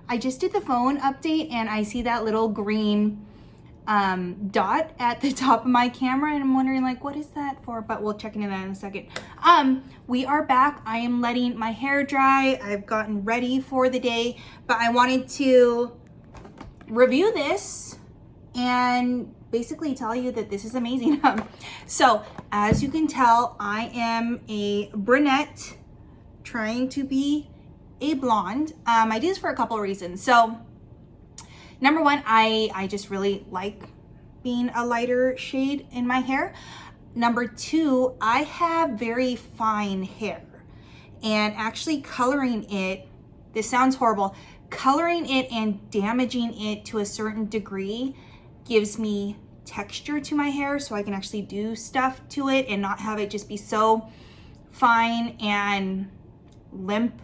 I just did the phone update and I see that little green dot at the top of my camera, and I'm wondering like, what is that for? But we'll check into that in a second. We are back. I am letting my hair dry. I've gotten ready for the day, but I wanted to review this and basically tell you that this is amazing. So as you can tell, I am a brunette trying to be a blonde. I do this for a couple of reasons. So number one, I just really like being a lighter shade in my hair. Number two, I have very fine hair, and actually coloring it, this sounds horrible, coloring it and damaging it to a certain degree gives me texture to my hair, so I can actually do stuff to it and not have it just be so fine and limp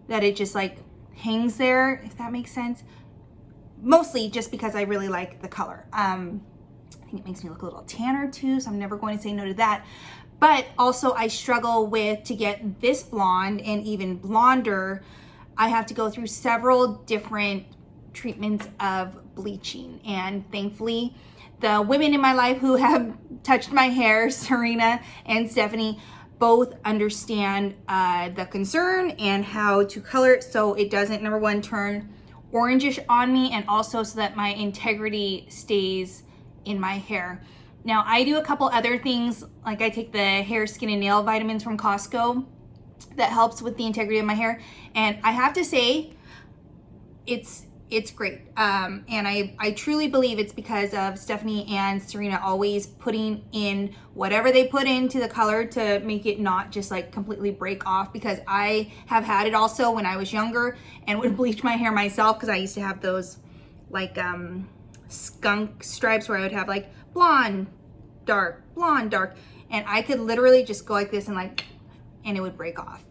that it just like hangs there, if that makes sense. Mostly just because I really like the color. I think it makes me look a little tanner too, so I'm never going to say no to that. But also I struggle with, to get this blonde and even blonder, I have to go through several different treatments of bleaching. And thankfully, the women in my life who have touched my hair, Serena and Stephanie, both understand the concern and how to color it so it doesn't, number one, turn orangish on me, and also so that my integrity stays in my hair. Now I do a couple other things, like I take the hair, skin, and nail vitamins from Costco that helps with the integrity of my hair, and I have to say it's great. And I truly believe it's because of Stephanie and Serena always putting in whatever they put into the color to make it not just like completely break off, because I have had it also when I was younger and would bleach my hair myself, because I used to have those like skunk stripes where I would have like blonde, dark, and I could literally just go like this and it would break off.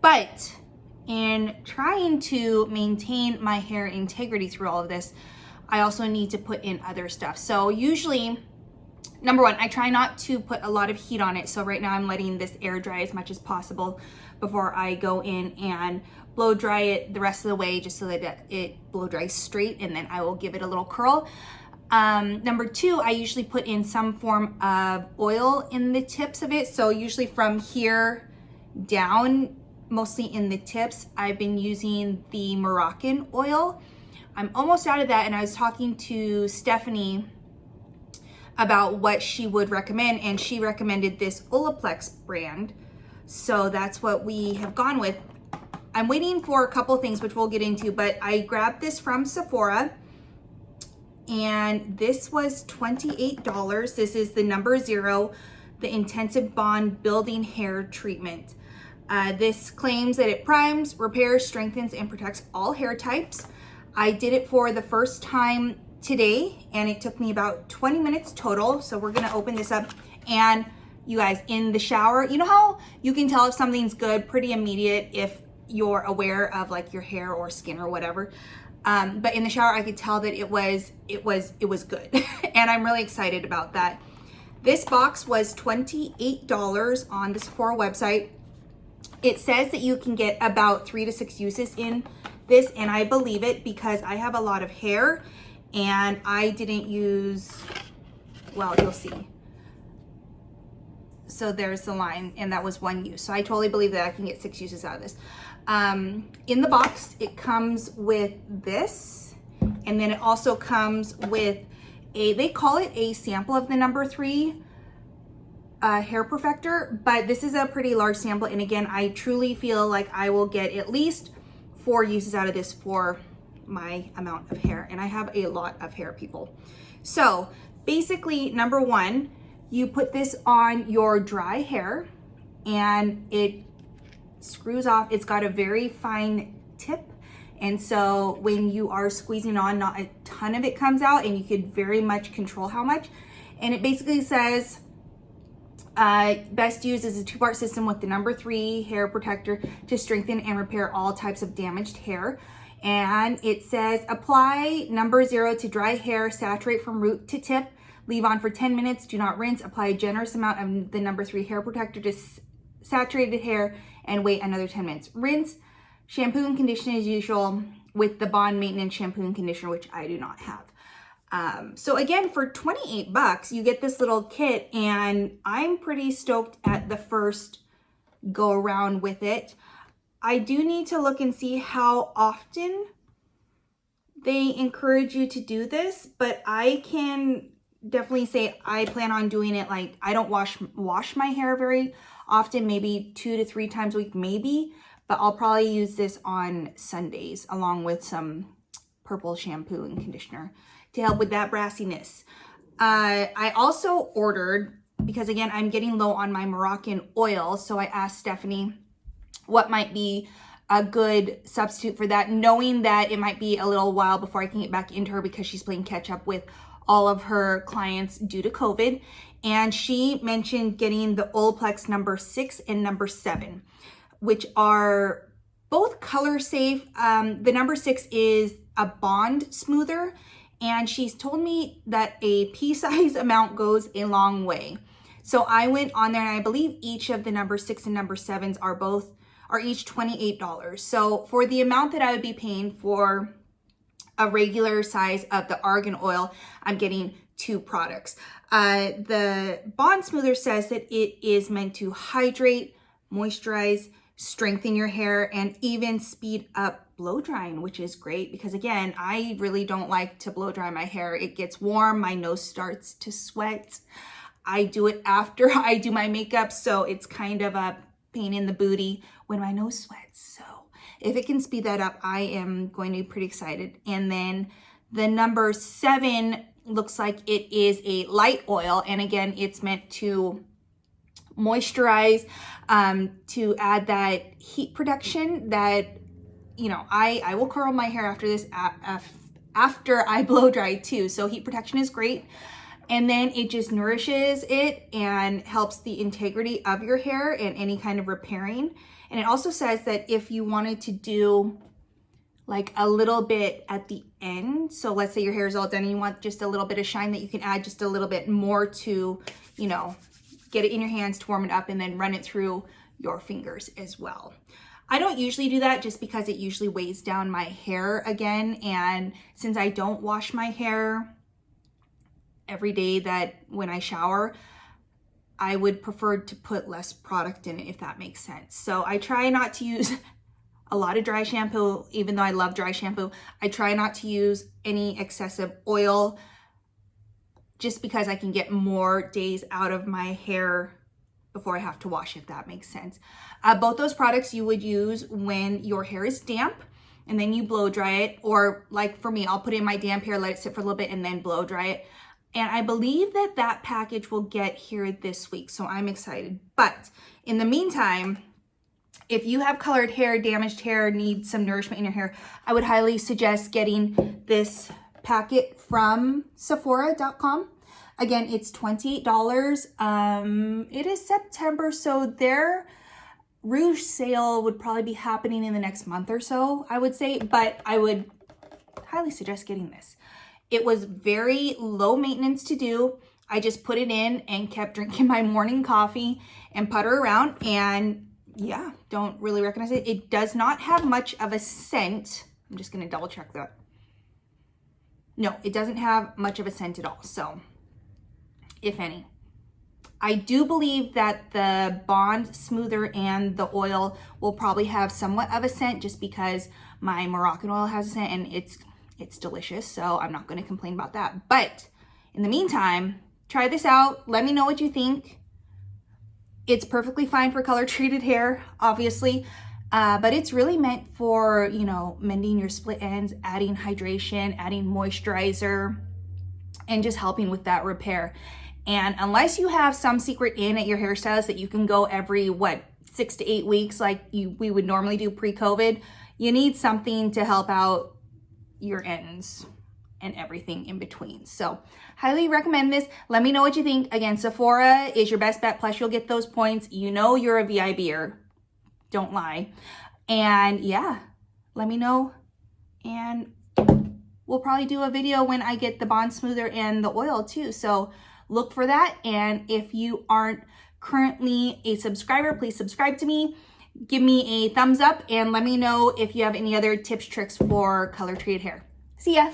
But in trying to maintain my hair integrity through all of this, I also need to put in other stuff. So usually, number one, I try not to put a lot of heat on it. So right now I'm letting this air dry as much as possible before I go in and blow dry it the rest of the way, just so that it blow dries straight, and then I will give it a little curl. Number two, I usually put in some form of oil in the tips of it. So usually from here down, mostly in the tips, I've been using the Moroccan oil. I'm almost out of that, and I was talking to Stephanie about what she would recommend, and she recommended this Olaplex brand. So that's what we have gone with. I'm waiting for a couple things, which we'll get into, but I grabbed this from Sephora, and this was $28. This is the number 0, the Intensive Bond Building Hair Treatment. This claims that it primes, repairs, strengthens, and protects all hair types. I did it for the first time today, and it took me about 20 minutes total. So we're gonna open this up, and you guys, in the shower, you know how you can tell if something's good pretty immediate if you're aware of like your hair or skin or whatever. But in the shower, I could tell that it was good, and I'm really excited about that. This box was $28 on the Sephora website. It says that you can get about 3 to 6 uses in this, and I believe it because I have a lot of hair and I didn't use, well, you'll see. So there's the line, and that was 1 use. So I totally believe that I can get 6 uses out of this. In the box, it comes with this, and then it also comes with they call it a sample of the number 3 hair perfector, but this is a pretty large sample, and again, I truly feel like I will get at least 4 uses out of this for my amount of hair, and I have a lot of hair, people. So basically, number 1, you put this on your dry hair and it screws off. It's got a very fine tip, and so when you are squeezing on, not a ton of it comes out, and you could very much control how much. And it basically says best used is a 2-part system with the number 3 hair protector to strengthen and repair all types of damaged hair. And it says apply number 0 to dry hair, saturate from root to tip, leave on for 10 minutes, do not rinse, apply a generous amount of the number 3 hair protector to saturated hair, and wait another 10 minutes. Rinse, shampoo and conditioner as usual with the Bond Maintenance Shampoo and Conditioner, which I do not have. So again, for 28 bucks, you get this little kit, and I'm pretty stoked at the first go around with it. I do need to look and see how often they encourage you to do this, but I can definitely say I plan on doing it. Like, I don't wash my hair very often, maybe 2 to 3 times a week, maybe, but I'll probably use this on Sundays along with some purple shampoo and conditioner to help with that brassiness. I also ordered, because again, I'm getting low on my Moroccan oil, so I asked Stephanie what might be a good substitute for that, knowing that it might be a little while before I can get back into her because she's playing catch up with all of her clients due to COVID. And she mentioned getting the Olaplex number 6 and number 7, which are both color safe. The number 6 is a bond smoother, and she's told me that a pea-size amount goes a long way. So I went on there, and I believe each of the number 6 and number 7s are each $28. So for the amount that I would be paying for a regular size of the argan oil, I'm getting 2 products. The Bond Smoother says that it is meant to hydrate, moisturize, strengthen your hair, and even speed up blow drying, which is great because again, I really don't like to blow dry my hair. It gets warm, my nose starts to sweat. I do it after I do my makeup, so it's kind of a pain in the booty when my nose sweats. So if it can speed that up, I am going to be pretty excited. And then the number 7 looks like it is a light oil, and again, it's meant to moisturize, to add that heat protection that, you know, I will curl my hair after this, after I blow dry too. So heat protection is great. And then it just nourishes it and helps the integrity of your hair and any kind of repairing. And it also says that if you wanted to do like a little bit at the end, so let's say your hair is all done and you want just a little bit of shine, that you can add just a little bit more to, you know, get it in your hands to warm it up and then run it through your fingers as well. I don't usually do that just because it usually weighs down my hair again. And since I don't wash my hair every day that when I shower, I would prefer to put less product in it, if that makes sense. So I try not to use a lot of dry shampoo, even though I love dry shampoo. I try not to use any excessive oil just because I can get more days out of my hair before I have to wash, if that makes sense. Both those products you would use when your hair is damp and then you blow dry it, or like for me, I'll put it in my damp hair, let it sit for a little bit and then blow dry it. And I believe that that package will get here this week, so I'm excited. But in the meantime, if you have colored hair, damaged hair, need some nourishment in your hair, I would highly suggest getting this packet from Sephora.com. Again, it's $28. It is September, so their Rouge sale would probably be happening in the next month or so, I would say, but I would highly suggest getting this. It was very low maintenance to do. I just put it in and kept drinking my morning coffee and putter around, and yeah, don't really recognize it. It does not have much of a scent. I'm just gonna double check that. No, it doesn't have much of a scent at all, so if any. I do believe that the Bond Smoother and the oil will probably have somewhat of a scent just because my Moroccan oil has a scent and it's delicious, so I'm not going to complain about that. But in the meantime, try this out. Let me know what you think. It's perfectly fine for color treated hair, obviously, but it's really meant for, you know, mending your split ends, adding hydration, adding moisturizer, and just helping with that repair. And unless you have some secret in at your hairstylist that you can go every, 6 to 8 weeks like we would normally do pre-COVID, you need something to help out your ends and everything in between. So highly recommend this. Let me know what you think. Again, Sephora is your best bet. Plus you'll get those points. You know you're a VIBer. Don't lie. And yeah, let me know. And we'll probably do a video when I get the Bond Smoother and the oil too. So look for that. And if you aren't currently a subscriber, please subscribe to me. give me a thumbs up and let me know if you have any other tips, tricks for color treated hair. See ya.